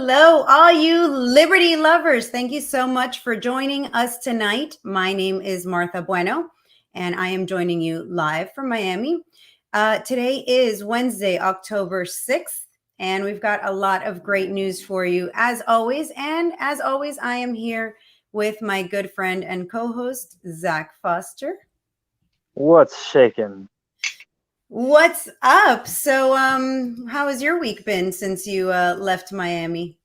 Hello, all you liberty lovers. Thank you so much for joining us tonight. My name is Martha Bueno, and I am joining you live from Miami. Today is Wednesday, October 6th, and we've got a lot of great news for you as always. And as always, I am here with my good friend and co-host, Zach Foster. What's shaking? What's up? So, how has your week been since you left Miami?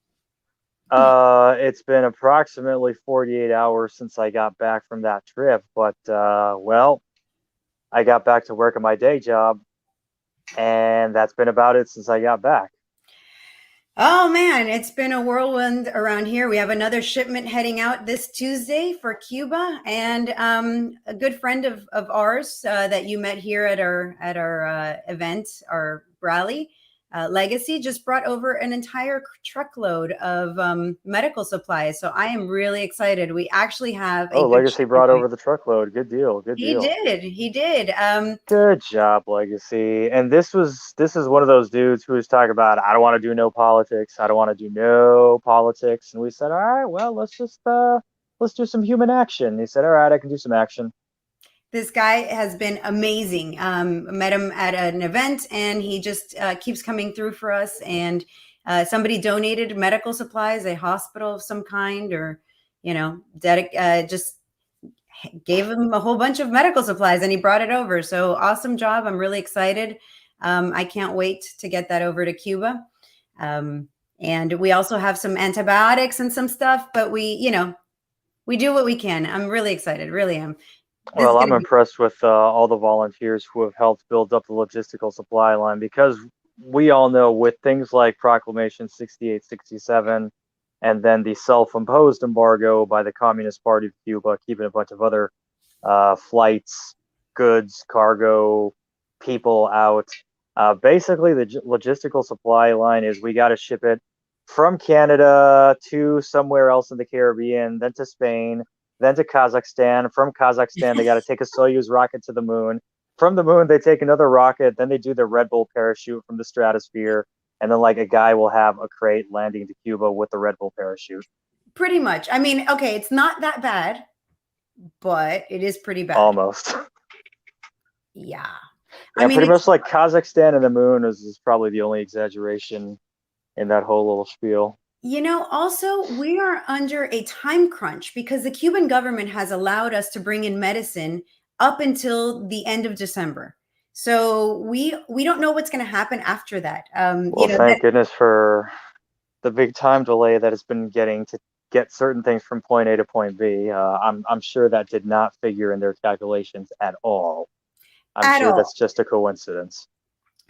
It's been approximately 48 hours since I got back from that trip, but well, I got back to work at my day job, and that's been about it since I got back. Oh man, it's been a whirlwind around here. We have another shipment heading out this Tuesday for Cuba, and a good friend of ours that you met here at our event, our rally, Legacy, just brought over an entire truckload of medical supplies. So I am really excited. We actually have a Oh, good Legacy brought shipment. over the truckload. Good deal. Good He deal. did. He did. Good job, Legacy. And this is one of those dudes who was talking about, I don't want to do no politics. I don't want to do no politics. And we said, all right, well, let's do some human action. And he said, all right, I can do some action. This guy has been amazing. Met him at an event, and he just keeps coming through for us. And somebody donated medical supplies, a hospital of some kind, or just gave him a whole bunch of medical supplies, and he brought it over. So awesome job! I'm really excited. I can't wait to get that over to Cuba. And we also have some antibiotics and some stuff, but we do what we can. I'm really excited. Really am. This is Well, going I'm to be. impressed with all the volunteers who have helped build up the logistical supply line because we all know with things like Proclamation 68, 67, and then the self-imposed embargo by the Communist Party of Cuba, keeping a bunch of other flights, goods, cargo, people out. Basically, the logistical supply line is we got to ship it from Canada to somewhere else in the Caribbean, then to Spain, then to Kazakhstan. From Kazakhstan, they got to take a Soyuz rocket to the moon. From the moon, they take another rocket. Then they do the Red Bull parachute from the stratosphere. And then, like, a guy will have a crate landing to Cuba with the Red Bull parachute. Pretty much. I mean, okay, it's not that bad, but it is pretty bad. Almost. Yeah. I Yeah, mean, pretty much like Kazakhstan and the moon is probably the only exaggeration in that whole little spiel. also, we are under a time crunch because the Cuban government has allowed us to bring in medicine up until the end of December. So we don't know what's going to happen after that. Well, thank goodness for the big time delay that it's been getting to get certain things from point A to point B. I'm sure that did not figure in their calculations at all. I'm At sure all. that's just a coincidence.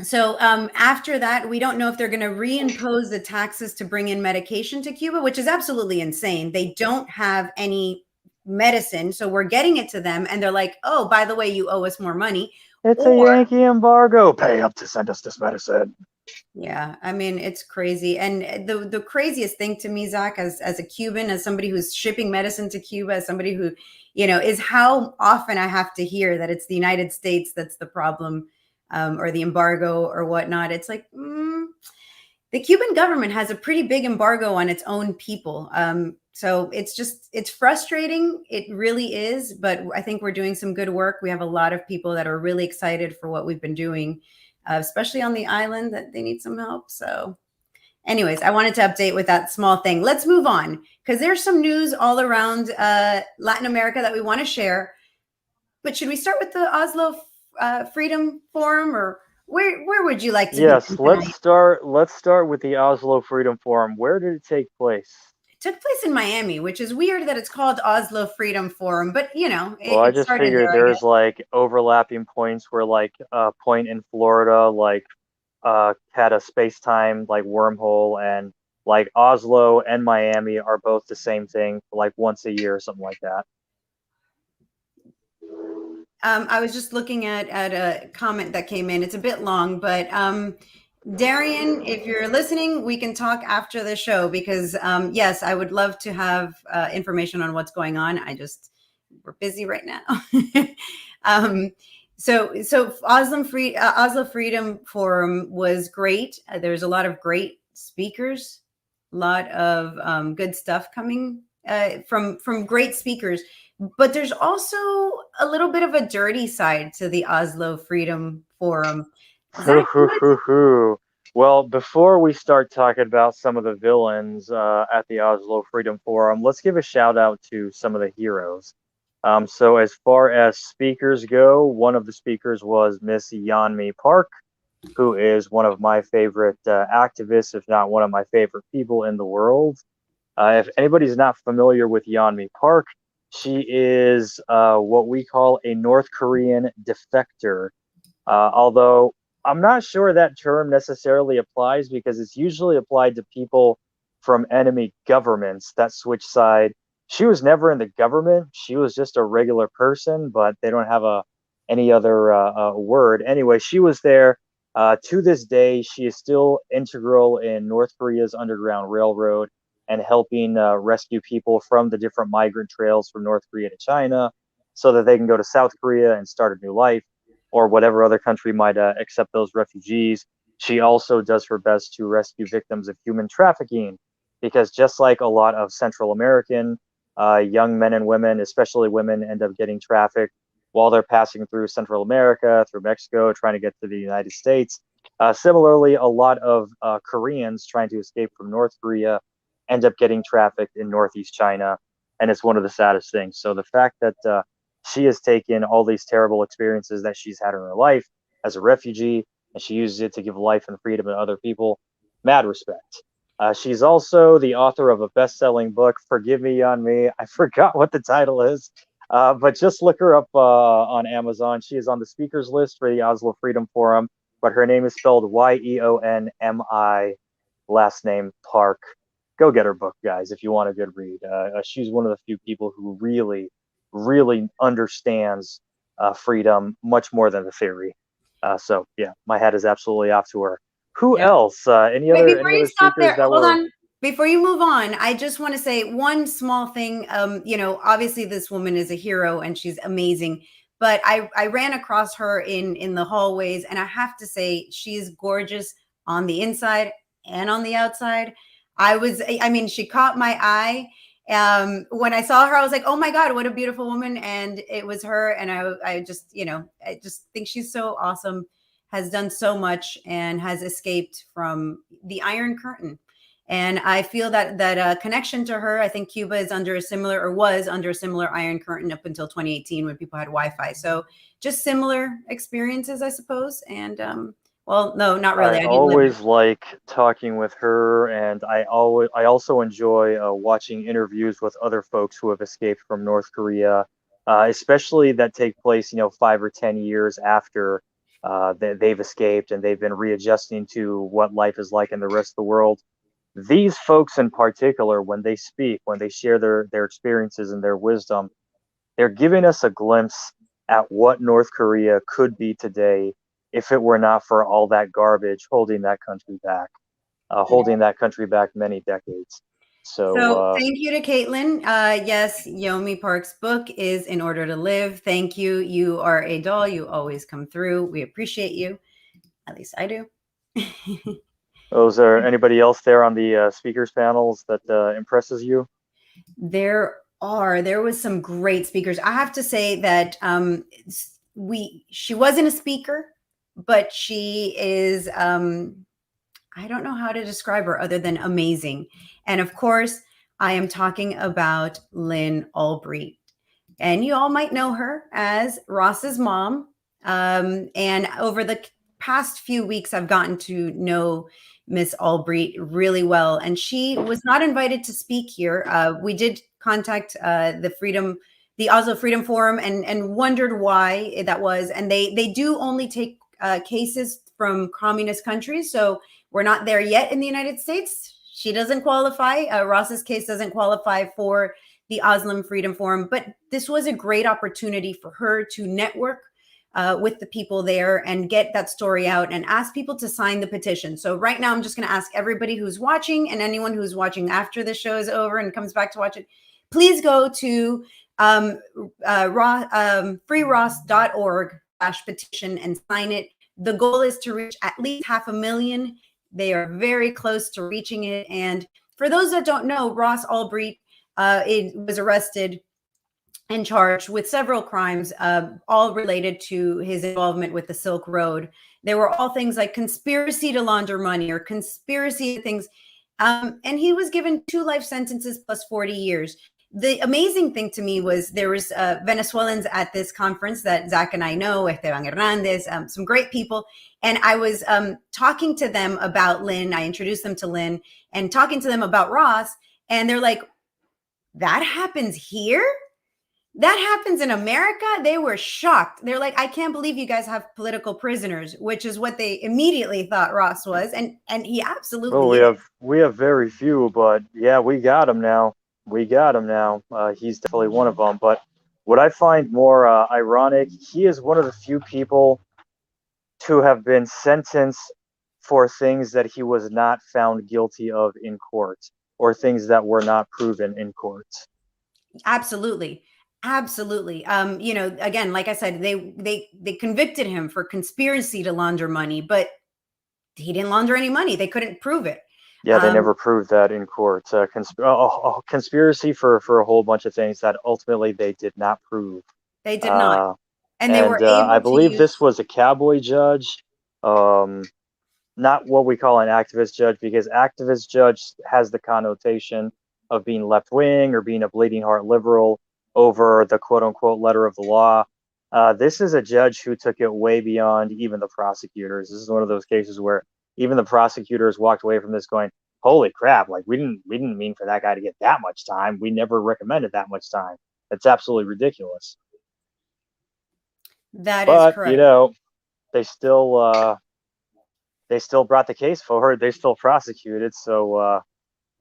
So after that, we don't know if they're going to reimpose the taxes to bring in medication to Cuba, which is absolutely insane. They don't have any medicine, so we're getting it to them, and they're like, "Oh, by the way, you owe us more money." It's a Or Yankee embargo. Pay up to send us this medicine. yeah, I mean, it's crazy. And the craziest thing to me, Zach, as a Cuban, as somebody who's shipping medicine to Cuba, as somebody who, is how often I have to hear that it's the United States that's the problem, or the embargo or whatnot. It's like, the Cuban government has a pretty big embargo on its own people. So it's frustrating. It really is. But I think we're doing some good work. We have a lot of people that are really excited for what we've been doing, especially on the island, that they need some help. So anyways, I wanted to update with that small thing. Let's move on because there's some news all around Latin America that we want to share. But should we start with the Oslo Freedom Forum, or where would you like to Yes, begin let's tonight? start. Let's start with the Oslo Freedom Forum. Where did it take place? It took place in Miami, which is weird that it's called Oslo Freedom Forum, but Well, I it just started there, figured I guess. there's like overlapping points where like a point in Florida like had a space-time like wormhole, and like Oslo and Miami are both the same thing like once a year or something like that. I was just looking at a comment that came in. It's a bit long, but Darian, if you're listening, we can talk after the show because yes, I would love to have information on what's going on. We're busy right now. um, so Oslo Freedom Forum was great. There's a lot of great speakers, lot of good stuff coming from great speakers. But there's also a little bit of a dirty side to the Oslo Freedom Forum. Zach, Well, before we start talking about some of the villains at the Oslo Freedom Forum, let's give a shout out to some of the heroes. So as far as speakers go, one of the speakers was Miss Yeonmi Park, who is one of my favorite activists, if not one of my favorite people in the world. If anybody's not familiar with Yeonmi Park, she is what we call a North Korean defector. Although I'm not sure that term necessarily applies because it's usually applied to people from enemy governments that switch side. She was never in the government. She was just a regular person, but they don't have any other word. Anyway, she was there. To this day, she is still integral in North Korea's Underground Railroad and helping rescue people from the different migrant trails from North Korea to China so that they can go to South Korea and start a new life, or whatever other country might accept those refugees. She also does her best to rescue victims of human trafficking, because just like a lot of Central American young men and women, especially women, end up getting trafficked while they're passing through Central America, through Mexico, trying to get to the United States. Similarly, a lot of Koreans trying to escape from North Korea end up getting trafficked in Northeast China, and it's one of the saddest things. So the fact that she has taken all these terrible experiences that she's had in her life as a refugee, and she uses it to give life and freedom to other people. Mad respect. She's also the author of a best-selling book. Forgive me on me, I forgot what the title is, but just look her up on Amazon. She is on the speakers list for the Oslo Freedom Forum, but her name is spelled Yeonmi, last name Park. Go get her book, guys, if you want a good read. She's one of the few people who really understands freedom much more than the theory. So yeah, my hat is absolutely off to her. Who else? Any Wait, other before you stop speakers there, that hold were? on. Before you move on, I just want to say one small thing. Obviously this woman is a hero and she's amazing, but I ran across her in the hallways, and I have to say she's gorgeous on the inside and on the outside. I mean, she caught my eye. When I saw her, I was like, oh my God, what a beautiful woman. And it was her. And I just think she's so awesome, has done so much, and has escaped from the Iron Curtain. And I feel that connection to her. I think Cuba is under a similar, or was under a similar Iron Curtain up until 2018 when people had Wi-Fi. So just similar experiences, I suppose. And well, no, not really. I I didn't live always like talking with her, and I also enjoy watching interviews with other folks who have escaped from North Korea, especially that take place, 5 or 10 years after they've escaped and they've been readjusting to what life is like in the rest of the world. These folks in particular, when they speak, when they share their experiences and their wisdom, they're giving us a glimpse at what North Korea could be today if it were not for all that garbage holding that country back, holding that country back many decades. So So, thank you to Caitlin. Yes, Yeonmi Park's book is In Order to Live. Thank you. You are a doll. You always come through. We appreciate you. At least I do. those are anybody else there on the speakers panels that impresses you? There was some great speakers. I have to say that she wasn't a speaker, but she is I don't know how to describe her other than amazing. And of course, I am talking about Lynn Ulbricht. And you all might know her as Ross's mom. And over the past few weeks, I've gotten to know Miss Ulbricht really well. And she was not invited to speak here. We did contact the Oslo Freedom Forum, and wondered why that was. And they do only take cases from communist countries. So we're not there yet in the United States. She doesn't qualify. Ross's case doesn't qualify for the Oslo Freedom Forum, but this was a great opportunity for her to network with the people there and get that story out and ask people to sign the petition. So right now, I'm just going to ask everybody who's watching, and anyone who's watching after the show is over and comes back to watch it, please go to freeross.org/petition and sign it. The goal is to reach at least 500,000. They are very close to reaching it. And for those that don't know, Ross Ulbricht was arrested and charged with several crimes, all related to his involvement with the Silk Road. They were all things like conspiracy to launder money or conspiracy things. And he was given 2 life sentences plus 40 years. The amazing thing to me was there was Venezuelans at this conference that Zach and I know, Esteban Hernandez, some great people. And I was talking to them about Lynn. I introduced them to Lynn and talking to them about Ross. And they're like, that happens here? That happens in America? They were shocked. They're like, I can't believe you guys have political prisoners, which is what they immediately thought Ross was. And he absolutely Well, we have very few, but yeah, we got him now. We got him now. He's definitely one of them. But what I find more ironic, he is one of the few people to have been sentenced for things that he was not found guilty of in court, or things that were not proven in court. Absolutely. Absolutely. You know, again, like I said, they convicted him for conspiracy to launder money, but he didn't launder any money. They couldn't prove it. Yeah, they never proved that in court. Conspiracy for a whole bunch of things that ultimately they did not prove. They did not. And they were able I believe to this was a cowboy judge, not what we call an activist judge, because activist judge has the connotation of being left-wing or being a bleeding heart liberal over the quote-unquote letter of the law. This is a judge who took it way beyond even the prosecutors. This is one of those cases where even the prosecutors walked away from this going, holy crap, like we didn't mean for that guy to get that much time. We never recommended that much time. That's absolutely ridiculous. That is correct. You know, they still brought the case forward. They still prosecuted. So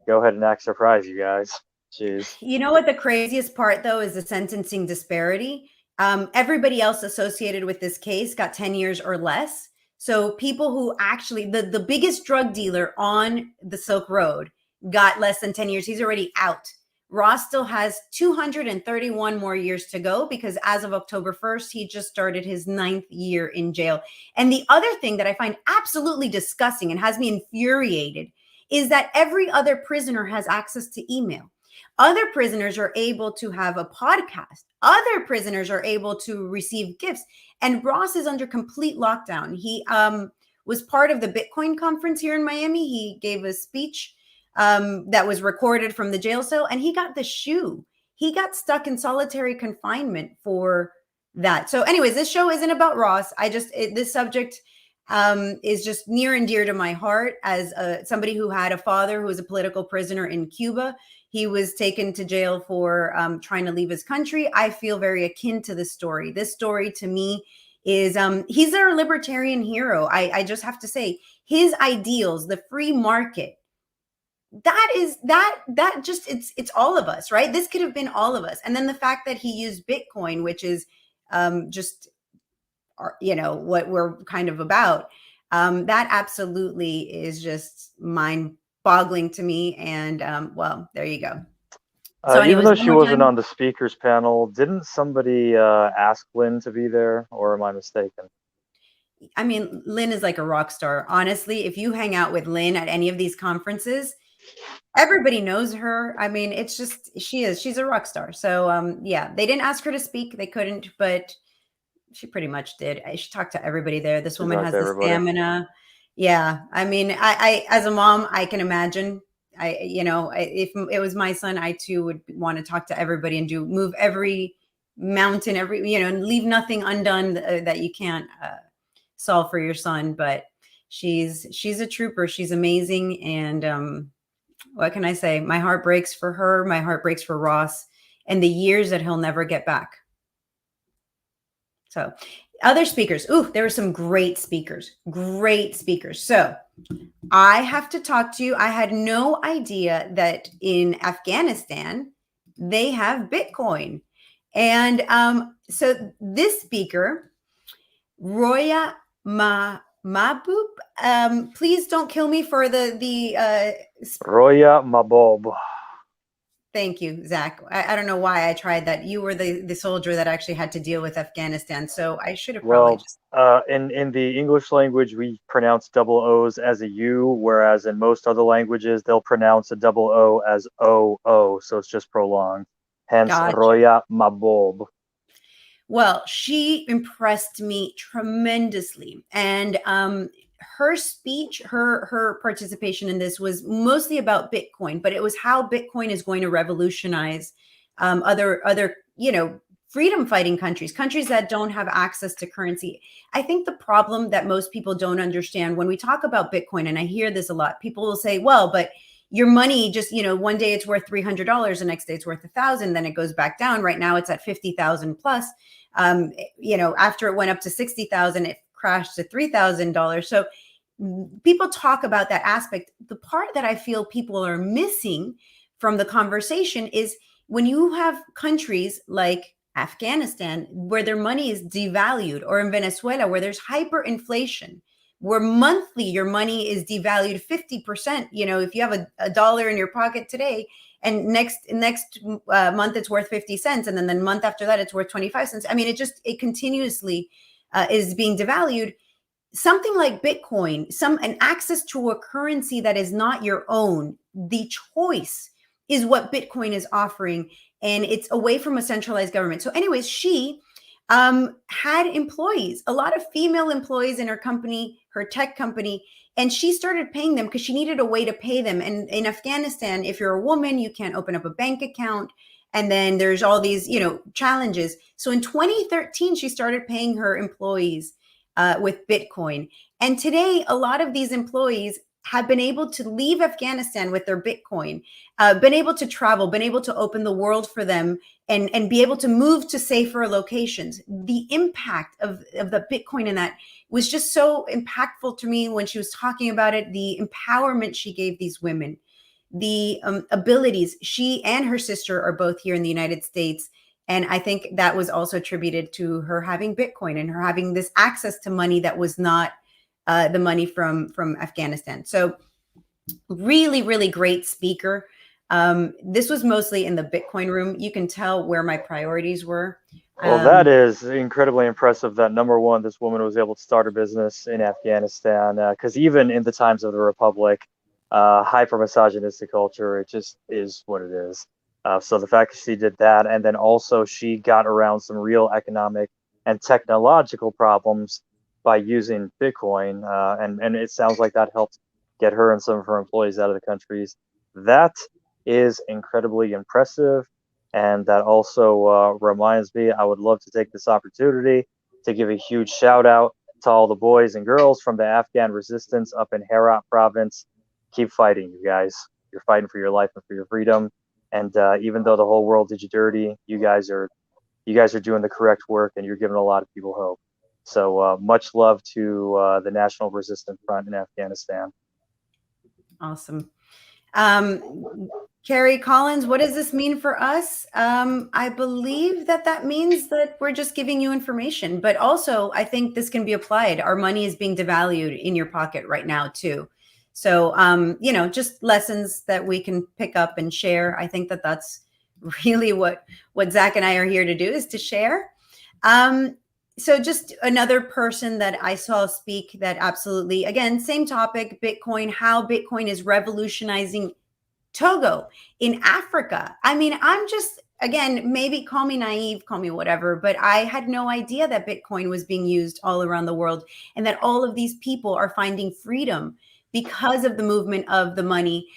go ahead and act surprised, you guys. Jeez. You know what the craziest part, though, is the sentencing disparity. Everybody else associated with this case got 10 years or less. So people who actually, the biggest drug dealer on the Silk Road got less than 10 years. He's already out. Ross still has 231 more years to go because as of October 1st, he just started his 9th year in jail. And the other thing that I find absolutely disgusting and has me infuriated is that every other prisoner has access to email. Other prisoners are able to have a podcast. Other prisoners are able to receive gifts. And Ross is under complete lockdown. He was part of the Bitcoin conference here in Miami. He gave a speech that was recorded from the jail cell, and he got the shoe. He got stuck in solitary confinement for that. So anyways, this show isn't about Ross. This subject is just near and dear to my heart as somebody who had a father who was a political prisoner in Cuba. He was taken to jail for trying to leave his country. I feel very akin to this story. This story to me is he's our libertarian hero. I just have to say his ideals, the free market, it's all of us, right? This could have been all of us. And then the fact that he used Bitcoin, which is just, you know, what we're kind of about, that absolutely is just mind-boggling to me. And well, there you go. So anyways, even though she wasn't on the speakers panel, didn't somebody ask Lynn to be there, or am I mistaken? I mean, Lynn is like a rock star. Honestly, if you hang out with Lynn at any of these conferences, everybody knows her. I mean, it's just, she's a rock star. So yeah, they didn't ask her to speak. They couldn't, but she pretty much did. She talked to everybody there. This woman has the stamina. Yeah. I mean, I as a mom, I can imagine. If it was my son, I too would want to talk to everybody and move every mountain, and leave nothing undone that you can't solve for your son. But she's a trooper. She's amazing. And what can I say? My heart breaks for her. My heart breaks for Ross and the years that he'll never get back. So other speakers. Ooh, there were some great speakers. So I have to talk to you. I had no idea that in Afghanistan, they have Bitcoin. And so this speaker, Roya Mahbub, please don't kill me for the Roya Mahbub. Thank you, Zach. I don't know why I tried that. You were the soldier that actually had to deal with Afghanistan, so I should have probably Well, just. in the English language, we pronounce double O's as a U, whereas in most other languages, they'll pronounce a double O as O, so it's just prolonged. Hence, Gotcha. Roya Mabob. Well, she impressed me tremendously, and her speech, her participation in this was mostly about Bitcoin, but it was how Bitcoin is going to revolutionize other freedom fighting countries that don't have access to currency. I think the problem that most people don't understand when we talk about Bitcoin, and I hear this a lot, people will say, well, but your money just, one day it's worth $300, the next day it's worth 1,000, then it goes back down. Right now it's at 50,000 plus. After it went up to 60,000, it crashed to $3,000. So people talk about that aspect. The part that I feel people are missing from the conversation is when you have countries like Afghanistan, where their money is devalued, or in Venezuela, where there's hyperinflation, where monthly your money is devalued 50%. If you have a dollar in your pocket today, and next month it's worth 50 cents, and then the month after that it's worth 25 cents. I mean, it continuously is being devalued. Something like Bitcoin, an access to a currency that is not your own, the choice is what Bitcoin is offering, and it's away from a centralized government. So anyways, she had employees, a lot of female employees in her company, her tech company, and she started paying them because she needed a way to pay them. And in Afghanistan, if you're a woman, you can't open up a bank account. And then there's all these, challenges. So in 2013, she started paying her employees with Bitcoin. And today, a lot of these employees have been able to leave Afghanistan with their Bitcoin, been able to travel, been able to open the world for them, and be able to move to safer locations. The impact of the Bitcoin in that was just so impactful to me when she was talking about it, the empowerment she gave these women, the abilities. She and her sister are both here in the United States. And I think that was also attributed to her having Bitcoin and her having this access to money that was not the money from Afghanistan. So really, really great speaker. This was mostly in the Bitcoin room. You can tell where my priorities were. Well, that is incredibly impressive that number one, this woman was able to start a business in Afghanistan, because even in the times of the Republic, hyper-misogynistic culture, it just is what it is. So the fact that she did that, and then also she got around some real economic and technological problems by using Bitcoin, and it sounds like that helped get her and some of her employees out of the countries. That is incredibly impressive. And that also reminds me, I would love to take this opportunity to give a huge shout out to all the boys and girls from the Afghan resistance up in Herat province. Keep fighting, you guys. You're fighting for your life and for your freedom. And even though the whole world did you dirty, you guys are doing the correct work, and you're giving a lot of people hope. So much love to the National Resistance Front in Afghanistan. Awesome. Carrie Collins, what does this mean for us? I believe that means that we're just giving you information, but also I think this can be applied. Our money is being devalued in your pocket right now too. So, just lessons that we can pick up and share. I think that's really what Zach and I are here to do, is to share. So just another person that I saw speak that absolutely, again, same topic, Bitcoin, how Bitcoin is revolutionizing Togo in Africa. I mean, I'm just, again, maybe call me naive, call me whatever, but I had no idea that Bitcoin was being used all around the world, and that all of these people are finding freedom because of the movement of the money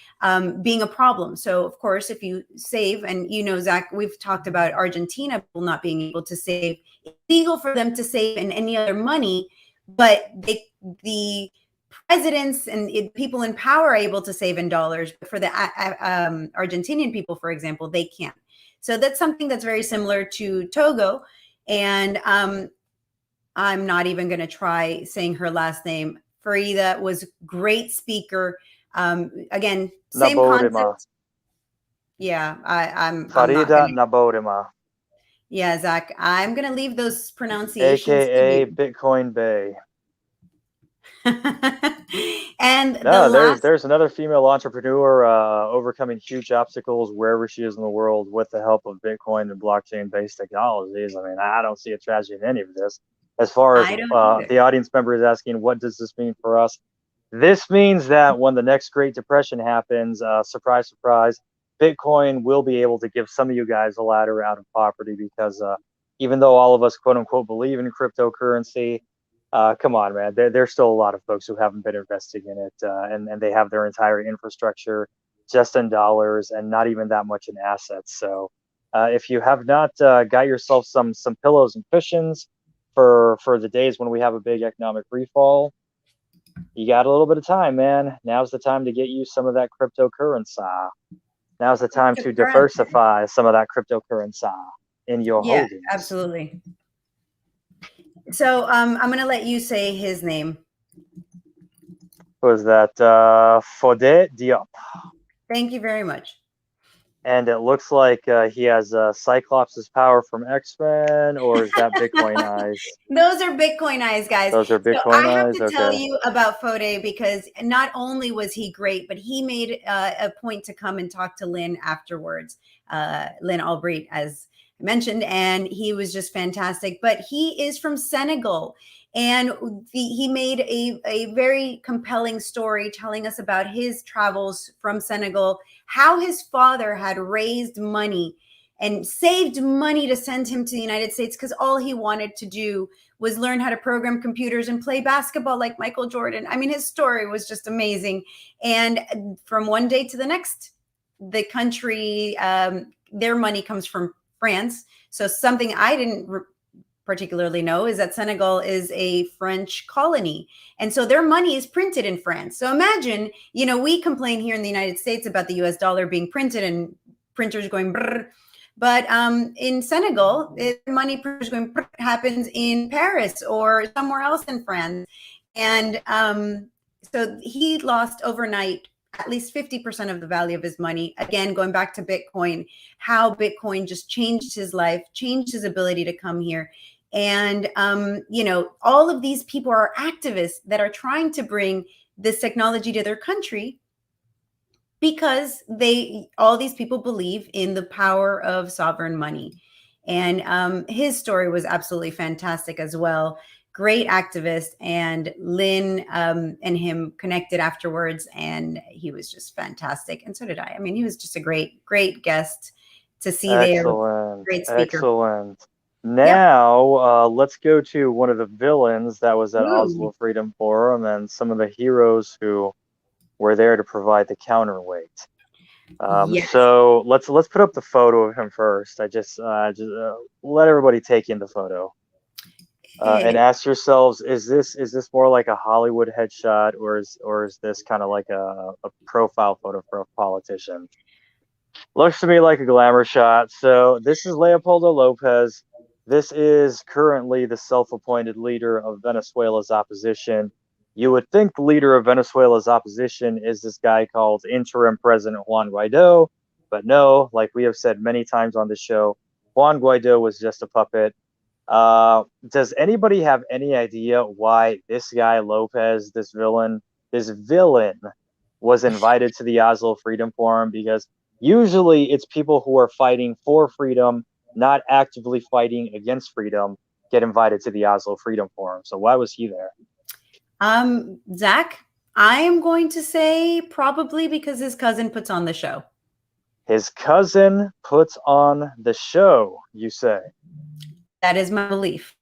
being a problem. So of course, if you save, and Zach, we've talked about Argentina people not being able to save. It's legal for them to save in any other money, but the presidents and people in power are able to save in dollars. But for the Argentinian people, for example, they can't. So that's something that's very similar to Togo. And I'm not even going to try saying her last name. Farida was great speaker. Again, same Nabodima. concept. Yeah, I'm Farida Nabodima. Yeah, Zach, I'm going to leave those pronunciations AKA to you. Bitcoin Bay. And the No, there's last, there's another female entrepreneur overcoming huge obstacles wherever she is in the world with the help of Bitcoin and blockchain-based technologies. I mean, I don't see a tragedy in any of this. As far as I don't either. the audience member is asking, what does this mean for us? This means that when the next Great Depression happens, surprise, surprise, Bitcoin will be able to give some of you guys a ladder out of poverty because even though all of us, quote unquote, believe in cryptocurrency, come on, man. There's still a lot of folks who haven't been investing in it, and they have their entire infrastructure just in dollars and not even that much in assets. So, if you have not got yourself some pillows and cushions for the days when we have a big economic refall, you got a little bit of time, man. Now's the time to get you some of that cryptocurrency. Now's the time to Cryptocurrency. diversify some of that cryptocurrency in your Yeah, holdings. absolutely. So I'm gonna let you say his name. Was that Fode Diop? Thank you very much. And it looks like he has Cyclops' power from X-Men, or is that Bitcoin eyes? Those are Bitcoin eyes, guys. Those are So Bitcoin I have eyes? to tell Okay. you about Fode because not only was he great, but he made a point to come and talk to Lynn afterwards, Lynn Ulbricht, as I mentioned, and he was just fantastic. But he is from Senegal, and he made a very compelling story telling us about his travels from Senegal, how his father had raised money and saved money to send him to the United States because all he wanted to do was learn how to program computers and play basketball like Michael Jordan. I mean, his story was just amazing. And from one day to the next, the country, their money comes from France. So something I didn't particularly know is that Senegal is a French colony. And so their money is printed in France. So imagine, we complain here in the United States about the US dollar being printed and printers going brrr. But in Senegal, money printers going brrr happens in Paris or somewhere else in France. And so he lost overnight at least 50% of the value of his money. Again, going back to Bitcoin, how Bitcoin just changed his life, changed his ability to come here. And, all of these people are activists that are trying to bring this technology to their country because all these people believe in the power of sovereign money. And his story was absolutely fantastic as well. Great activist. And Lynn and him connected afterwards, and he was just fantastic. And so did I. I mean, he was just a great, great guest to see there. Excellent. Great speaker. Excellent. Yep. Now, let's go to one of the villains that was at Ooh. Oslo Freedom Forum and some of the heroes who were there to provide the counterweight. Yes. So let's put up the photo of him first. I just let everybody take in the photo and ask yourselves: Is this more like a Hollywood headshot, or is this kind of like a profile photo for a politician? Looks to me like a glamour shot. So this is Leopoldo Lopez. This is currently the self-appointed leader of Venezuela's opposition. You would think the leader of Venezuela's opposition is this guy called interim President Juan Guaido, but no, like we have said many times on the show, Juan Guaido was just a puppet. Does anybody have any idea why this guy Lopez, this villain, was invited to the Oslo Freedom Forum? Because usually it's people who are fighting for freedom, not actively fighting against freedom, get invited to the Oslo Freedom Forum. So why was he there? Zach, I am going to say probably because his cousin puts on the show. His cousin puts on the show, you say? That is my belief.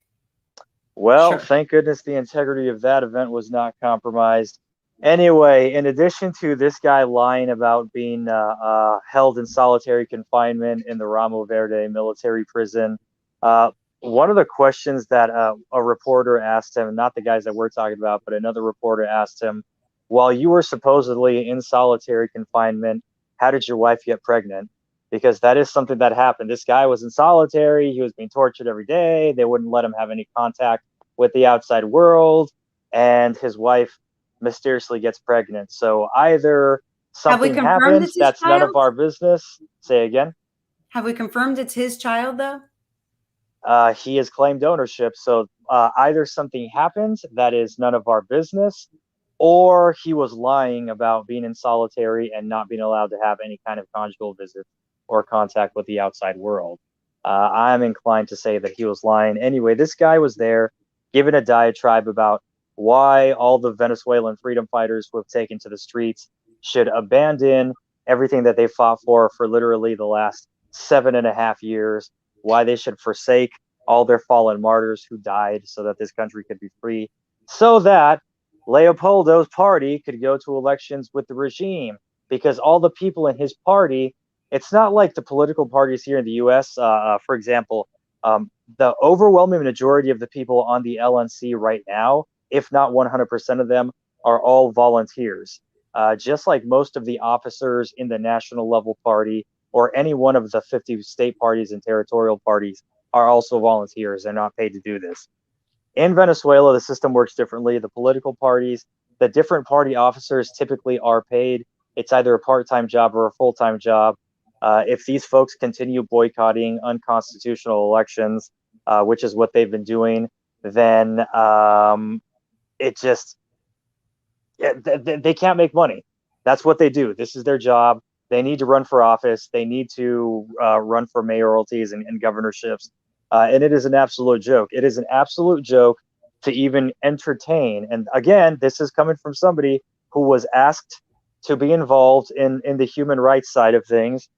Well, Sure. thank goodness the integrity of that event was not compromised. Anyway, in addition to this guy lying about being held in solitary confinement in the Ramo Verde military prison, one of the questions that a reporter asked him, not the guys that we're talking about, but another reporter asked him, while you were supposedly in solitary confinement, how did your wife get pregnant? Because that is something that happened. This guy was in solitary. He was being tortured every day. They wouldn't let him have any contact with the outside world. And his wife mysteriously gets pregnant. So either Have we something confirmed happens it's his that's none of child? our business. Say again. Have we confirmed it's his child, though? He has claimed ownership. So either something happens that is none of our business, or he was lying about being in solitary and not being allowed to have any kind of conjugal visits or contact with the outside world. I'm inclined to say that he was lying. Anyway, this guy was there giving a diatribe about why all the Venezuelan freedom fighters who have taken to the streets should abandon everything that they fought for literally the last 7.5 years, why they should forsake all their fallen martyrs who died so that this country could be free, so that Leopoldo's party could go to elections with the regime, because all the people in his party, it's not like the political parties here in the US. For example, the overwhelming majority of the people on the LNC right now, if not 100% of them, are all volunteers. Just like most of the officers in the national level party or any one of the 50 state parties and territorial parties are also volunteers. They're not paid to do this. In Venezuela, the system works differently. The political parties, the different party officers typically are paid. It's either a part-time job or a full-time job. If these folks continue boycotting unconstitutional elections, which is what they've been doing, then it just, yeah, they can't make money. That's what they do. This is their job. They need to run for office. They need to run for mayoralties and governorships. And it is an absolute joke. It is an absolute joke to even entertain. And again, this is coming from somebody who was asked to be involved in the human rights side of things.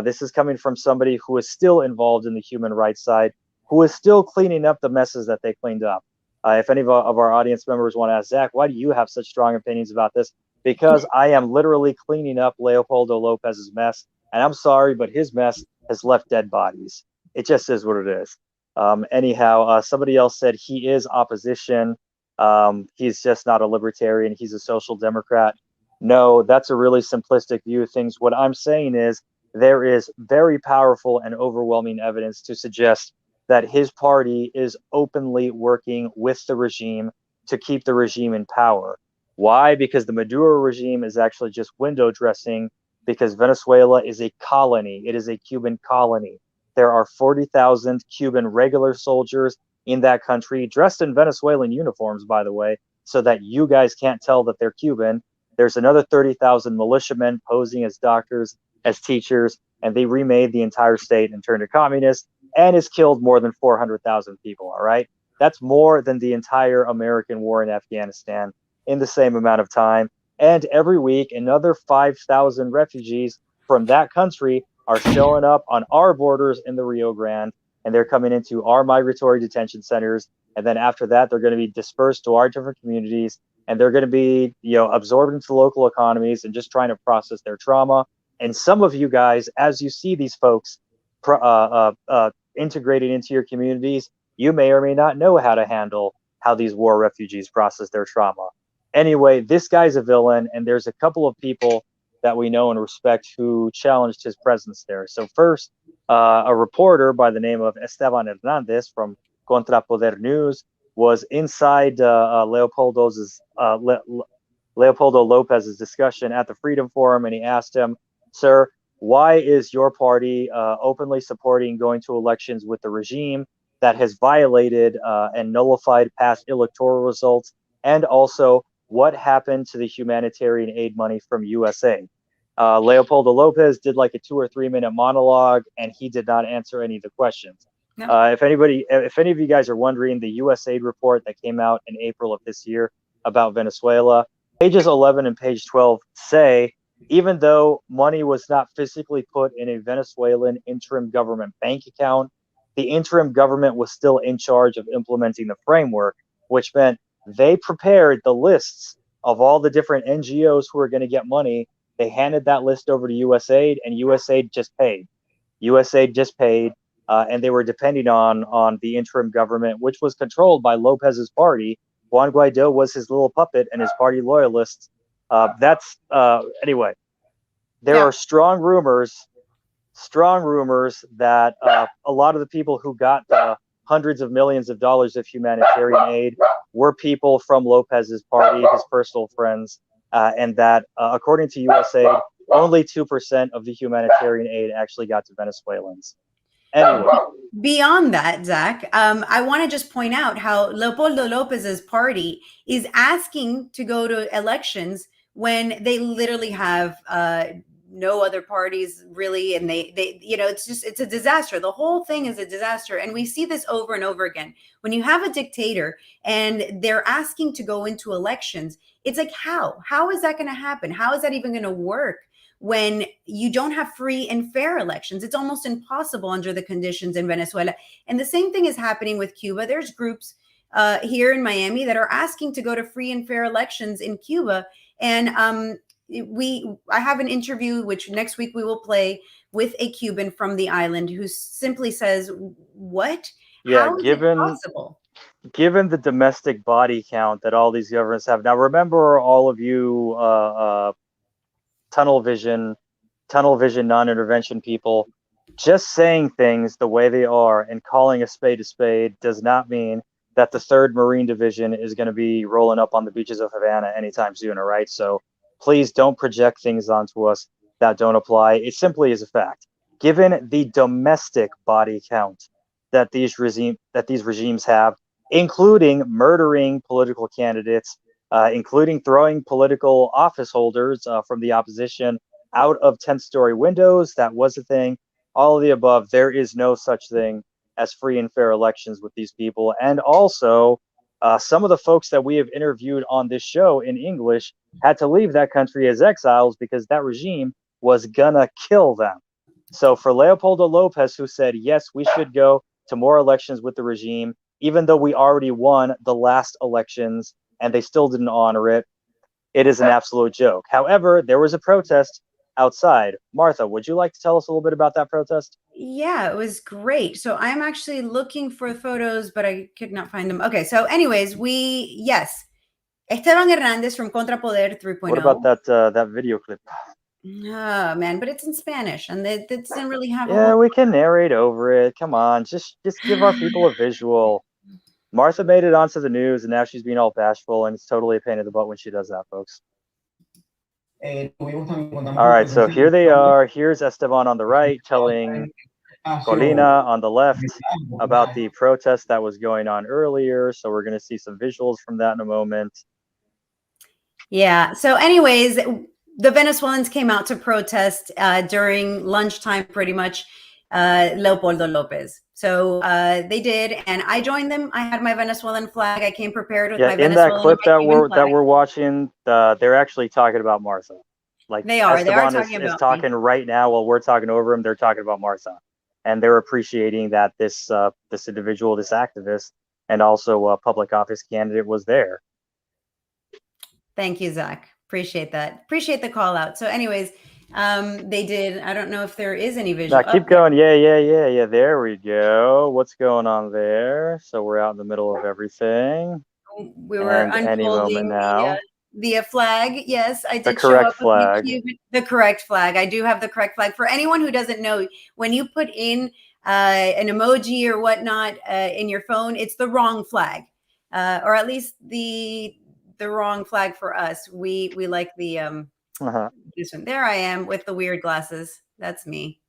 This is coming from somebody who is still involved in the human rights side, who is still cleaning up the messes that they cleaned up. If any of our audience members want to ask, Zach, why do you have such strong opinions about this? Because I am literally cleaning up Leopoldo Lopez's mess. And I'm sorry, but his mess has left dead bodies. It just is what it is. Anyhow, somebody else said he is opposition. He's just not a libertarian. He's a social democrat. No, that's a really simplistic view of things. What I'm saying is there is very powerful and overwhelming evidence to suggest that his party is openly working with the regime to keep the regime in power. Why? Because the Maduro regime is actually just window dressing, because Venezuela is a colony. It is a Cuban colony. There are 40,000 Cuban regular soldiers in that country, dressed in Venezuelan uniforms, by the way, so that you guys can't tell that they're Cuban. There's another 30,000 militiamen posing as doctors, as teachers, and they remade the entire state and turned to communist, and has killed more than 400,000 people, all right? That's more than the entire American war in Afghanistan in the same amount of time. And every week, another 5,000 refugees from that country are showing up on our borders in the Rio Grande, and they're coming into our migratory detention centers. And then after that, they're going to be dispersed to our different communities, and they're going to be, absorbed into the local economies and just trying to process their trauma. And some of you guys, as you see these folks integrating into your communities, you may or may not know how to handle how these war refugees process their trauma. Anyway, this guy's a villain, and there's a couple of people that we know and respect who challenged his presence there. So first, a reporter by the name of Esteban Hernandez from Contrapoder News was inside Leopoldo Lopez's discussion at the Freedom Forum, and he asked him, "Sir, why is your party openly supporting going to elections with the regime that has violated and nullified past electoral results? And also, what happened to the humanitarian aid money from USA?" Leopoldo Lopez did like a 2 or 3 minute monologue, and he did not answer any of the questions. No. If any of you guys are wondering, the USAID report that came out in April of this year about Venezuela, pages 11 and page 12 say, even though money was not physically put in a Venezuelan interim government bank account, the interim government was still in charge of implementing the framework, which meant they prepared the lists of all the different NGOs who are going to get money. They handed that list over to USAID, and USAID just paid. And they were depending on the interim government, which was controlled by Lopez's party. Juan Guaido was his little puppet, and his party loyalists. Anyway, there are strong rumors that a lot of the people who got the hundreds of millions of dollars of humanitarian aid were people from Lopez's party, his personal friends, and that according to USAID, only 2% of the humanitarian aid actually got to Venezuelans. Anyway. Beyond that, Zach, I want to just point out how Leopoldo Lopez's party is asking to go to elections when they literally have no other parties really, and they it's a disaster. The whole thing is a disaster, and we see this over and over again. When you have a dictator and they're asking to go into elections, it's like how is that going to happen? How is that even going to work? When you don't have free and fair elections? It's almost impossible under the conditions in Venezuela. And the same thing is happening with Cuba. There's groups here in Miami that are asking to go to free and fair elections in Cuba. And I have an interview, which next week we will play, with a Cuban from the island who simply says, what? Yeah, How is it possible? Given the domestic body count that all these governments have. Now, remember, all of you tunnel vision non-intervention people, just saying things the way they are and calling a spade does not mean that the 3rd Marine Division is going to be rolling up on the beaches of Havana anytime soon, all right? So please don't project things onto us that don't apply. It simply is a fact. Given the domestic body count that these regimes have, including murdering political candidates, including throwing political office holders from the opposition out of 10th-story windows. That was a thing. All of the above. There is no such thing as free and fair elections with these people. And also, some of the folks that we have interviewed on this show in English had to leave that country as exiles because that regime was gonna kill them. So for Leopoldo Lopez, who said, yes, we should go to more elections with the regime, even though we already won the last elections and they still didn't honor it, it is an absolute joke. However, there was a protest outside. Martha, would you like to tell us a little bit about that protest? Yeah, it was great. So I'm actually looking for photos, but I could not find them. Okay, so anyways, Esteban Hernandez from Contrapoder 3.0. What about that video clip? Oh man, but it's in Spanish, and it doesn't really have. Yeah, we can narrate over it. Come on, just give our people a visual. Martha made it onto the news, and now she's being all bashful, and it's totally a pain in the butt when she does that, folks. All right, so here they are. Here's Esteban on the right telling Colina on the left about the protest that was going on earlier. So we're going to see some visuals from that in a moment. Yeah. So anyways, the Venezuelans came out to protest during lunchtime, pretty much, Leopoldo Lopez. So they did, and I joined them. I had my Venezuelan flag. I came prepared with my Venezuelan. In that clip that we're watching, they're actually talking about Martha. Like they are. Esteban they are talking is talking right now while we're talking over him. They're talking about Martha, and they're appreciating that this individual, this activist, and also a public office candidate was there. Thank you, Zach. Appreciate that. Appreciate the call out. So anyways, they did. I don't know if there is any visual. Now keep going. Yeah. There we go. What's going on there? So we're out in the middle of everything. We were unfolding the flag. Yes, I did show up with the correct flag. I do have the correct flag. For anyone who doesn't know, when you put in an emoji or whatnot in your phone, it's the wrong flag, or at least the wrong flag for us. We like the this one. There I am with the weird glasses. That's me.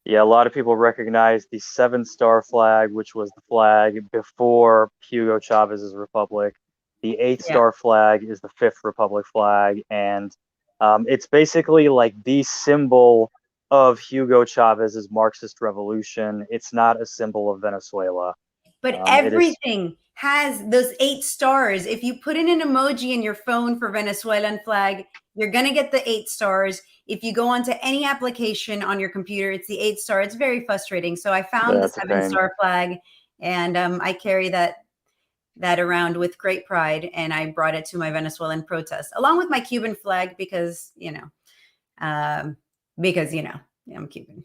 Yeah, a lot of people recognize the 7-star flag, which was the flag before Hugo Chavez's republic. The 8-star flag is the 5th republic flag, and it's basically like the symbol of Hugo Chavez's Marxist revolution. It's not a symbol of Venezuela. But everything has those 8 stars. If you put in an emoji in your phone for Venezuelan flag, you're going to get the 8 stars. If you go onto any application on your computer, it's the 8 star. It's very frustrating. So I found the 7-star flag, and I carry that around with great pride, and I brought it to my Venezuelan protest along with my Cuban flag because I'm Cuban.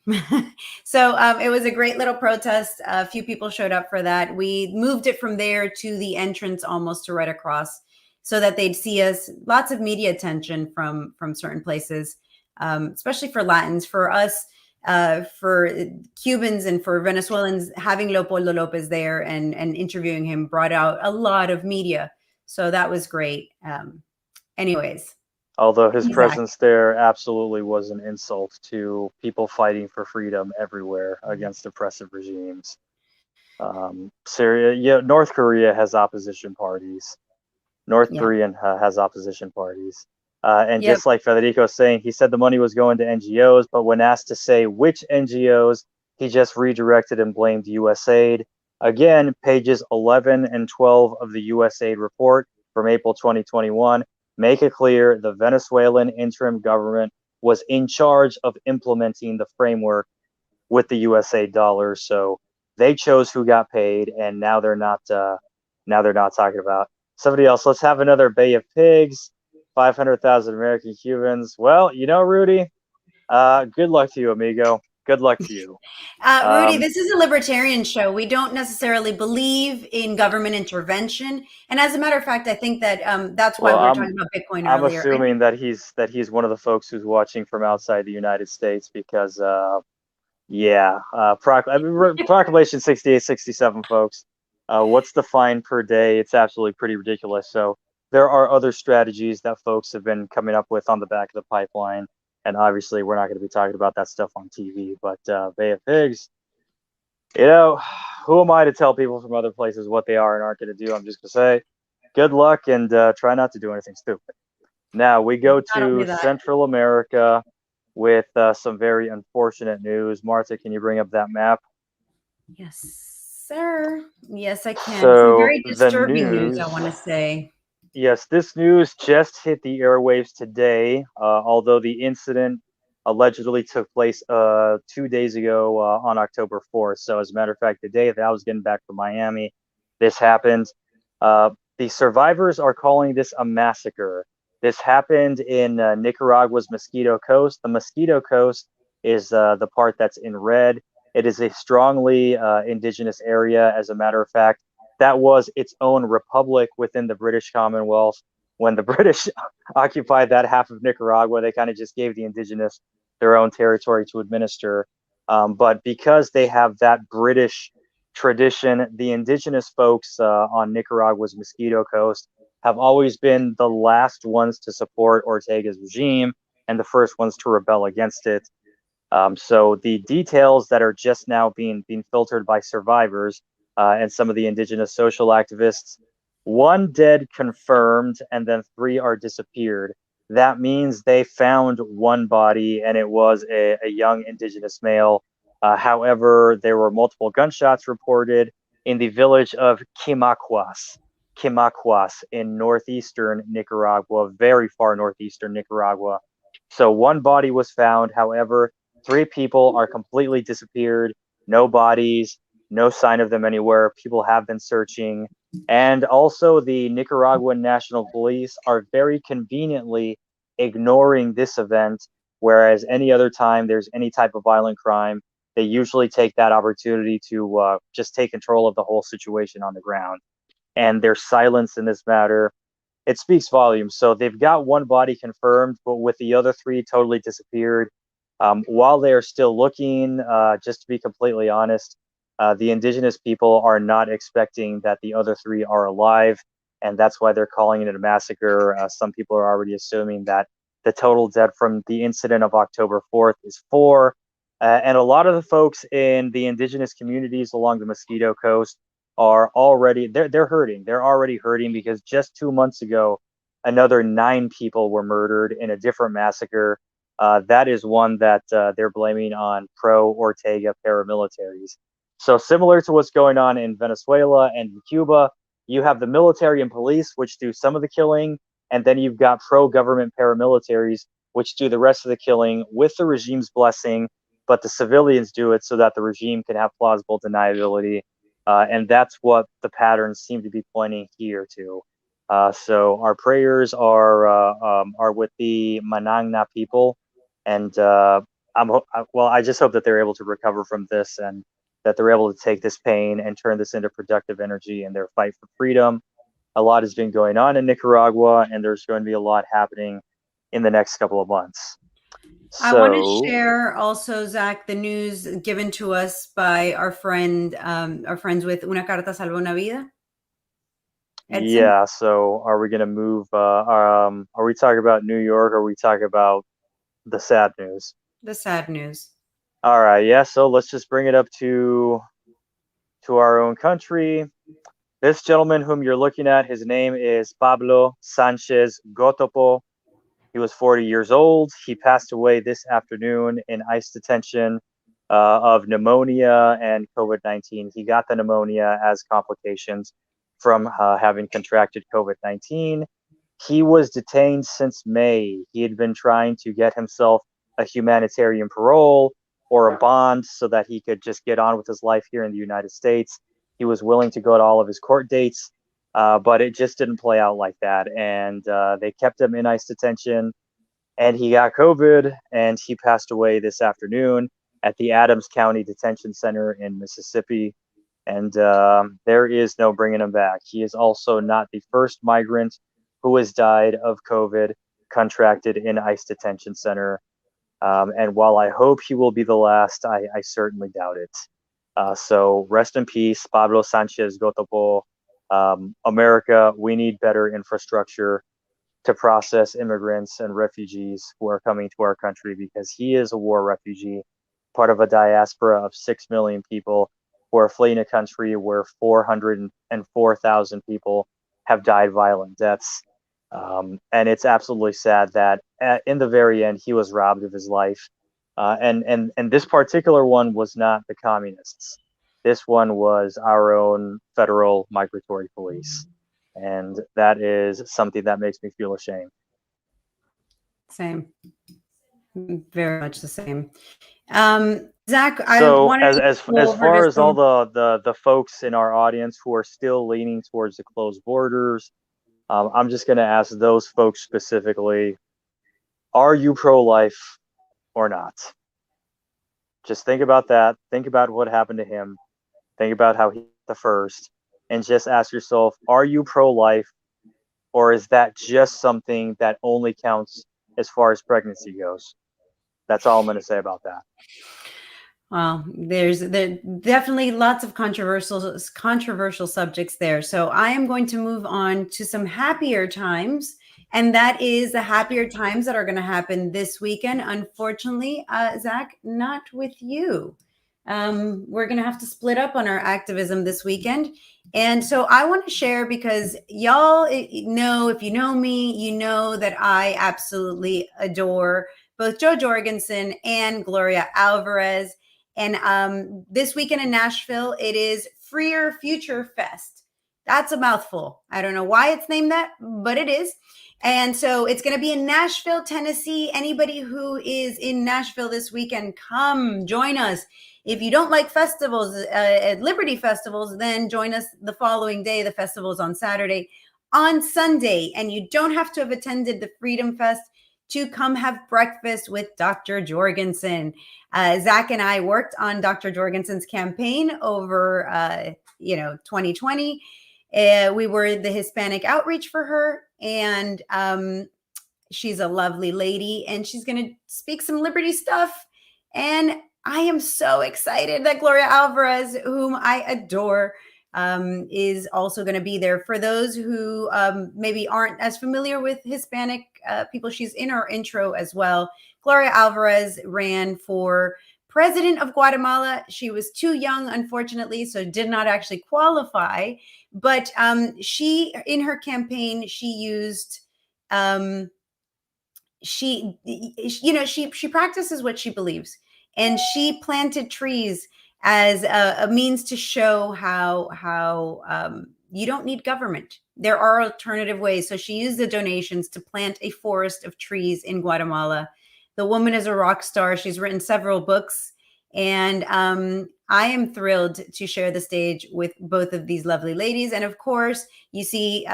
So it was a great little protest. A few people showed up for that. We moved it from there to the entrance almost to right across so that they'd see us. Lots of media attention from certain places, especially for Latins. For us, for Cubans and for Venezuelans, having Leopoldo Lopez there and interviewing him brought out a lot of media. So that was great. Anyways, Although his Exactly. presence there absolutely was an insult to people fighting for freedom everywhere against oppressive regimes. Syria, yeah, North Korea has opposition parties. North Yeah. Korean has opposition parties. And Yep. just like Federico's saying, he said the money was going to NGOs, but when asked to say which NGOs, he just redirected and blamed USAID. Again, pages 11 and 12 of the USAID report from April 2021 make it clear the Venezuelan interim government was in charge of implementing the framework with the USAID dollars. So they chose who got paid, and now they're not. Now they're not talking about somebody else. Let's have another Bay of Pigs. 500,000 American Cubans. Well, Rudy. Good luck to you, amigo. Good luck to you. Rudy, Um, this is a libertarian show. We don't necessarily believe in government intervention. And as a matter of fact, I think that that's why well, we were talking about Bitcoin I'm earlier. assuming that he's one of the folks who's watching from outside the United States because yeah, Proclamation 6867, folks. What's the fine per day? It's absolutely pretty ridiculous. So there are other strategies that folks have been coming up with on the back of the pipeline, and obviously we're not going to be talking about that stuff on TV. But Bay of Pigs, who am I to tell people from other places what they are and aren't going to do? I'm just going to say, good luck and try not to do anything stupid. Now we go Not only to that. Central America with some very unfortunate news. Martha, can you bring up that map? Yes, sir. Yes, I can. Some So very the disturbing news, I news, want to say. yes, this news just hit the airwaves today, although the incident allegedly took place 2 days ago on October 4th. So, as a matter of fact, the day that I was getting back from Miami, this happened. Uh, the survivors are calling this a massacre. This happened in Nicaragua's Mosquito Coast. The Mosquito Coast is the part that's in red. It is a strongly indigenous area, as a matter of fact. That was its own republic within the British Commonwealth. When the British occupied that half of Nicaragua, they kind of just gave the indigenous their own territory to administer. But because they have that British tradition, the indigenous folks on Nicaragua's Mosquito Coast have always been the last ones to support Ortega's regime and the first ones to rebel against it. So the details that are just now being filtered by survivors and some of the indigenous social activists, one dead confirmed, and then three are disappeared. That means they found one body, and it was a young indigenous male. However, there were multiple gunshots reported in the village of Quimaquas in northeastern Nicaragua, very far northeastern Nicaragua. So one body was found. However, three people are completely disappeared, no bodies, no sign of them anywhere. People have been searching. And also, the Nicaraguan National Police are very conveniently ignoring this event, whereas any other time there's any type of violent crime, they usually take that opportunity to just take control of the whole situation on the ground. And their silence in this matter, it speaks volumes. So they've got one body confirmed, but with the other three totally disappeared. While they are still looking, just to be completely honest, the indigenous people are not expecting that the other three are alive, and that's why they're calling it a massacre. Some people are already assuming that the total dead from the incident of October 4th is four. And a lot of the folks in the indigenous communities along the Mosquito Coast are already they're hurting. They're already hurting because just 2 months ago, another nine people were murdered in a different massacre. That is one that they're blaming on pro Ortega paramilitaries. So similar to what's going on in Venezuela and in Cuba, you have the military and police, which do some of the killing, and then you've got pro government paramilitaries, which do the rest of the killing with the regime's blessing, but the civilians do it so that the regime can have plausible deniability. And that's what the patterns seem to be pointing here to. So our prayers are with the Manangna people, and I just hope that they're able to recover from this and that they're able to take this pain and turn this into productive energy in their fight for freedom. A lot has been going on in Nicaragua, and there's going to be a lot happening in the next couple of months. I want to So, share also, Zach, the news given to us by our friends with Una Carta Salva una Vida. Edson? Yeah, so are we gonna move? Are we talking about New York? Or are we talking about the sad news? The sad news. All right, yeah. So let's just bring it up to our own country. This gentleman whom you're looking at, his name is Pablo Sanchez Gotopo. He was 40 years old. He passed away this afternoon in ICE detention of pneumonia and COVID 19. He got the pneumonia as complications from having contracted COVID 19. He was detained since May. He had been trying to get himself a humanitarian parole or a bond so that he could just get on with his life here in the United States. He was willing to go to all of his court dates, but it just didn't play out like that. And they kept him in ICE detention, and he got COVID, and he passed away this afternoon at the Adams County Detention Center in Mississippi. And there is no bringing him back. He is also not the first migrant who has died of COVID contracted in ICE detention center. And while I hope he will be the last, I certainly doubt it. So rest in peace, Pablo Sanchez Gotopo. America, we need better infrastructure to process immigrants and refugees who are coming to our country, because he is a war refugee, part of a diaspora of 6 million people who are fleeing a country where 404,000 people have died violent deaths. And it's absolutely sad that in the very end, he was robbed of his life. And this particular one was not the communists. This one was our own federal migratory police. And that is something that makes me feel ashamed. Same. Very much the same. Zach, I So wanted as to go as over far to as all some. the folks in our audience who are still leaning towards the closed borders, I'm just going to ask those folks specifically: are you pro-life or not? Just think about that. Think about what happened to him. Think about how he hit the first, and just ask yourself: are you pro-life, or is that just something that only counts as far as pregnancy goes? That's all I'm going to say about that. Well, there's definitely lots of controversial subjects there. So I am going to move on to some happier times, and that is the happier times that are going to happen this weekend. Unfortunately, Zach, not with you. We're going to have to split up on our activism this weekend. And so I want to share, because y'all know, if you know me, you know that I absolutely adore both Jo Jorgensen and Gloria Alvarez. And this weekend in Nashville, it is Freer Future Fest. That's a mouthful. I don't know why it's named that, but it is. And so it's going to be in Nashville, Tennessee. Anybody who is in Nashville this weekend, come join us. If you don't like festivals, at Liberty festivals, then join us the following day. The festival is on Saturday. On Sunday, and you don't have to have attended the Freedom Fest to come have breakfast with Dr. Jorgensen. Zach and I worked on Dr. Jorgensen's campaign over, 2020. We were the Hispanic outreach for her, and she's a lovely lady, and she's going to speak some Liberty stuff. And I am so excited that Gloria Alvarez, whom I adore, is also going to be there. For those who maybe aren't as familiar with Hispanic people, she's in our intro as well. Gloria Alvarez ran for president of Guatemala. She was too young, unfortunately, so did not actually qualify. But she, in her campaign, she used she practices what she believes, and she planted trees as a means to show how you don't need government. There are alternative ways. So she used the donations to plant a forest of trees in Guatemala. The woman is a rock star. She's written several books, and I am thrilled to share the stage with both of these lovely ladies. And of course, you see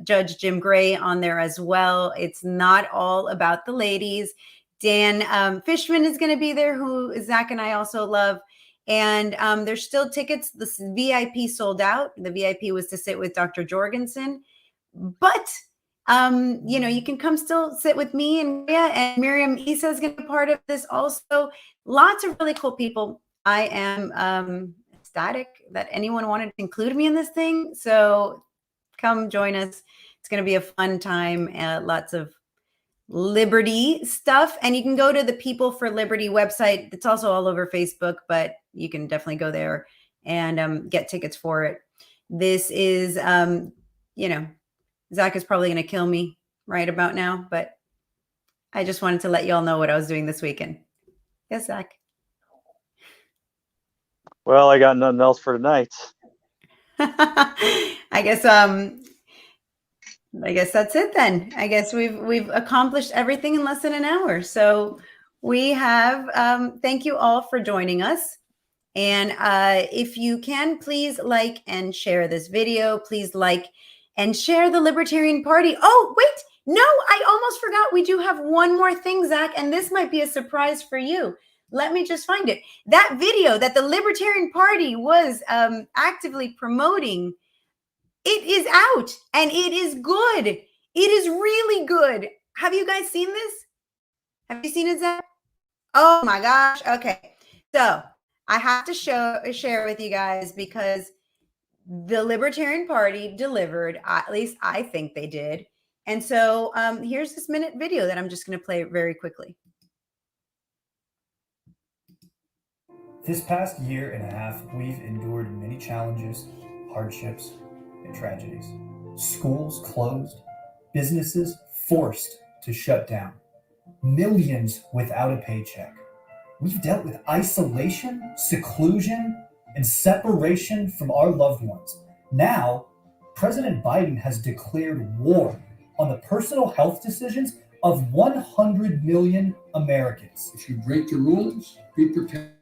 Judge Jim Gray on there as well. It's not all about the ladies. Dan Fishman is going to be there, who Zach and I also love. And there's still tickets. The VIP sold out. The VIP was to sit with Dr. Jorgensen. But, you can come still sit with me and Maria, and Miriam Issa is going to be part of this also. Lots of really cool people. I am ecstatic that anyone wanted to include me in this thing. So come join us. It's going to be a fun time. Lots of liberty stuff. And you can go to the People for Liberty website. It's also all over Facebook, but you can definitely go there and get tickets for it. This is, Zach is probably going to kill me right about now, but I just wanted to let you all know what I was doing this weekend. Yes, Zach. Well, I got nothing else for tonight. I guess that's it then. I guess we've accomplished everything in less than an hour. So we have thank you all for joining us. And if you can, please like and share this video. Please like and share the Libertarian Party. Oh, wait. No, I almost forgot. We do have one more thing, Zach, and this might be a surprise for you. Let me just find it. That video that the Libertarian Party was actively promoting, it is out and it is good. It is really good. Have you guys seen this? Have you seen it, Zach? Oh my gosh. Okay. So I have to share with you guys because the Libertarian Party delivered, at least I think they did. And so here's this minute video that I'm just going to play very quickly. This past year and a half, we've endured many challenges, hardships, and tragedies. Schools closed, businesses forced to shut down, millions without a paycheck. We've dealt with isolation, seclusion, and separation from our loved ones. Now, President Biden has declared war on the personal health decisions of 100 million Americans. If you break the rules, be prepared.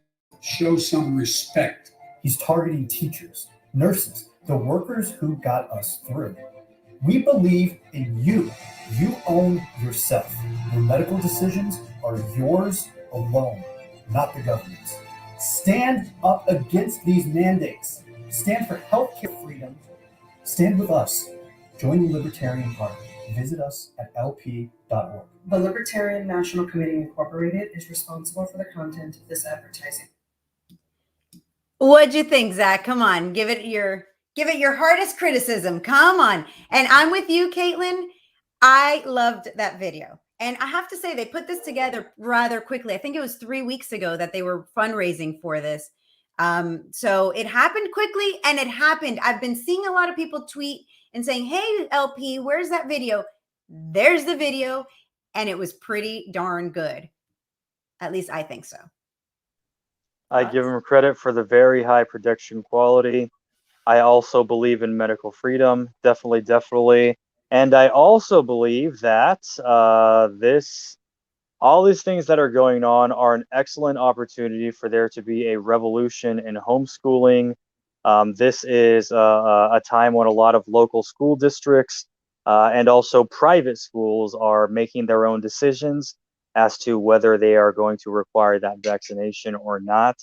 Show some respect. He's targeting teachers, nurses, the workers who got us through. We believe in you. You own yourself. Your medical decisions are yours alone, not the government's. Stand up against these mandates. Stand for healthcare freedom. Stand with us. Join the Libertarian Party. Visit us at lp.org. The Libertarian National Committee Incorporated is responsible for the content of this advertising. What'd you think, Zach? Come on, give it your hardest criticism. Come on. And I'm with you, Caitlin. I loved that video. And I have to say, they put this together rather quickly. I think it was 3 weeks ago that they were fundraising for this. So it happened quickly and it happened. I've been seeing a lot of people tweet and saying, hey, LP, where's that video? There's the video. And it was pretty darn good. At least I think so. I give them credit for the very high production quality. I also believe in medical freedom, definitely. And I also believe that all these things that are going on are an excellent opportunity for there to be a revolution in homeschooling. This is a time when a lot of local school districts and also private schools are making their own decisions as to whether they are going to require that vaccination or not.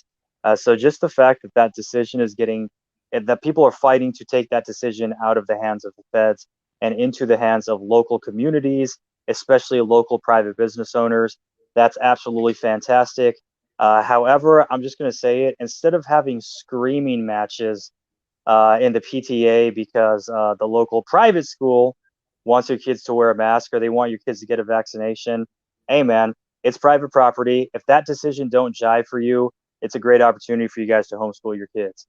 So just the fact that that decision is that people are fighting to take that decision out of the hands of the feds and into the hands of local communities, especially local private business owners, that's absolutely fantastic. However, I'm just going to say it, instead of having screaming matches in the PTA because the local private school wants your kids to wear a mask or they want your kids to get a vaccination, hey man, it's private property. If that decision don't jive for you, it's a great opportunity for you guys to homeschool your kids.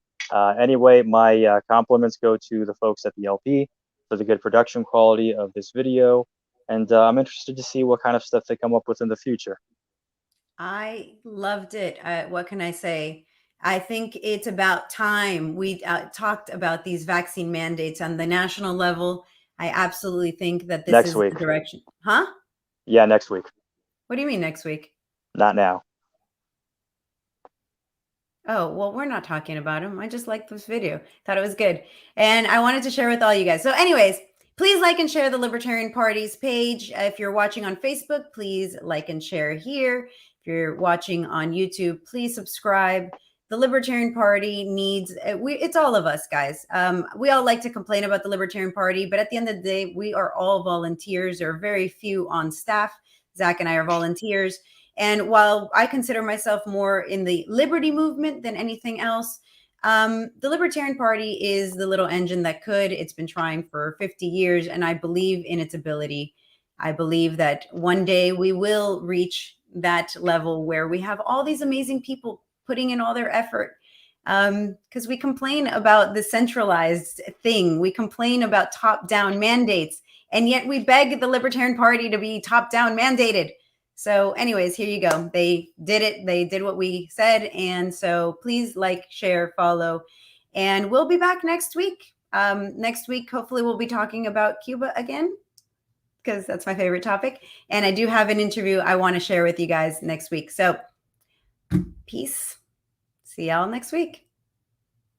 Anyway, my compliments go to the folks at the LP for the good production quality of this video. And I'm interested to see what kind of stuff they come up with in the future. I loved it. What can I say? I think it's about time we talked about these vaccine mandates on the national level. I absolutely think that this is the direction. Huh? Yeah, next week. What do you mean next week? Not now. Oh, well, we're not talking about him. I just liked this video. Thought it was good. And I wanted to share with all you guys. So anyways, please like and share the Libertarian Party's page. If you're watching on Facebook, please like and share here. If you're watching on YouTube, please subscribe. The Libertarian Party needs, it's all of us, guys. We all like to complain about the Libertarian Party, but at the end of the day, we are all volunteers. There are very few on staff. Zach and I are volunteers. And while I consider myself more in the liberty movement than anything else, The Libertarian Party is the little engine that could. It's been trying for 50 years, and I believe in its ability. I believe that one day we will reach that level where we have all these amazing people putting in all their effort. Because we complain about the centralized thing. We complain about top-down mandates, and yet we beg the Libertarian Party to be top-down mandated. So anyways, here you go. They did it. They did what we said. And so please like, share, follow, and we'll be back next week. Next week, hopefully we'll be talking about Cuba again, because that's my favorite topic. And I do have an interview I want to share with you guys next week. So peace. See y'all next week.